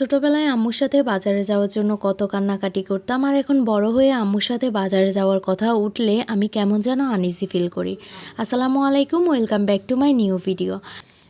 ছোটবেলায় আম্মুর সাথে বাজারে যাওয়ার জন্য কত কান্নাকাটি করতাম, আর এখন বড় হয়ে আম্মুর সাথে বাজারে যাওয়ার কথা উঠলে আমি কেমন যেন আনইজি ফিল করি। আসসালামু আলাইকুম, welcome back to my new video.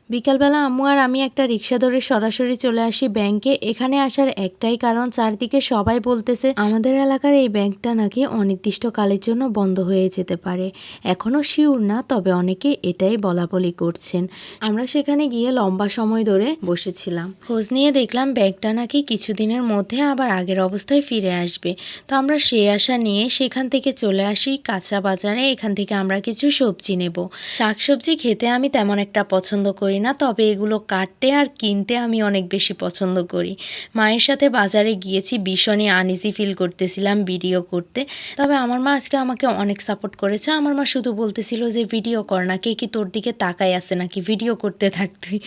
বিকালবেলা আম্মু আর আমি একটা রিক্সা ধরে সরাসরি চলে আসি ব্যাংকে। এখানে আসার একটাই কারণ, চারদিকে সবাই বলতেছে আমাদের এলাকার এই ব্যাংকটা নাকি অনির্দিষ্টকালের জন্য বন্ধ হয়ে যেতে পারে। এখনও শিওর না, তবে অনেকে এটাই বলাবলি করছেন। আমরা সেখানে গিয়ে লম্বা সময় ধরে বসেছিলাম। খোঁজ নিয়ে দেখলাম ব্যাংকটা নাকি কিছুদিনের মধ্যে আবার আগের অবস্থায় ফিরে আসবে। তো আমরা সেই আশা নিয়ে সেখান থেকে চলে আসি কাঁচা বাজারে। এখান থেকে আমরা কিছু সবজি নেব। শাকসবজি খেতে আমি তেমন একটা পছন্দ করি না, তবে এগুলো কাটতে আর কিনতে আমি অনেক বেশি পছন্দ করি। মায়ের সাথে বাজারে গিয়েছি, ভীষণই আনইজি ফিল করতেছিলাম ভিডিও করতে। তবে আমার মা আজকে আমাকে অনেক সাপোর্ট করেছে। আমার মা শুধু বলতেছিল যে ভিডিও কর না, কে কি তোর দিকে তাকাই আছে নাকি, ভিডিও করতে থাক তুই।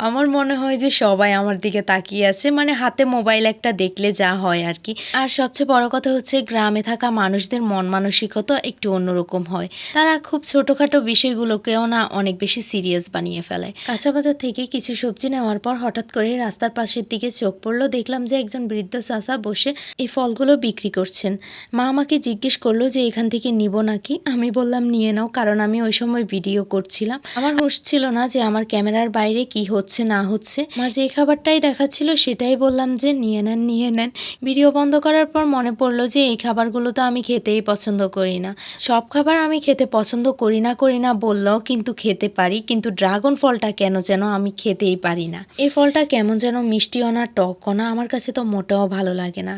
আমার মনে হয় যে সবাই আমার দিকে তাকিয়ে আছে, মানে হাতে মোবাইল একটা দেখলে যা হয় আর কি। আর সবচেয়ে বড় কথা হচ্ছে গ্রামে থাকা মানুষদের মন মানসিকতা একটু অন্যরকম হয়। তারা খুব ছোটোখাটো বিষয়গুলোকেও না অনেক বেশি সিরিয়াস বানিয়ে ফেলে। কাঁচা বাজার থেকে কিছু সবজি নেওয়ার পর হঠাৎ করে রাস্তার পাশের দিকে চোখ পড়লো, দেখলাম যে একজন বৃদ্ধ চাচা বসে এই ফলগুলো বিক্রি করছেন। মা আমাকে জিজ্ঞেস করলো যে এখান থেকে নিব নাকি। আমি বললাম নিয়ে নাও, কারণ আমি ওই সময় ভিডিও করছিলাম। আমার হুঁশ ছিল না যে আমার ক্যামেরার বাইরে কি হচ্ছে না হচ্ছে। মা যে খাবারটাই দেখাচ্ছিল সেটাই বললাম যে নিয়ে নেন নিয়ে নেন। ভিডিও বন্ধ করার পর মনে পড়লো যে এই খাবারগুলো তো আমি খেতেই পছন্দ করি না। সব খাবার আমি খেতে পছন্দ করি না বললেও কিন্তু খেতে পারি, কিন্তু ড্রাগন ফলটা কেন যেন আমি খেতেই পারি না। এই ফলটা কেমন যেন মিষ্টিও না টকও না, আমার কাছে তো মোটেও ভালো লাগে না।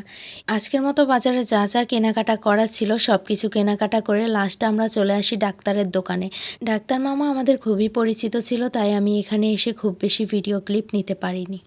আজকের মতো বাজারে যা যা কেনাকাটা করা ছিল সব কিছু কেনাকাটা করে লাস্টে আমরা চলে আসি ডাক্তারের দোকানে। ডাক্তার মামা আমাদের খুবই পরিচিত ছিল, তাই আমি এখানে এসে খুব বেশি ভিডিও ক্লিপ নিতে পারিনি।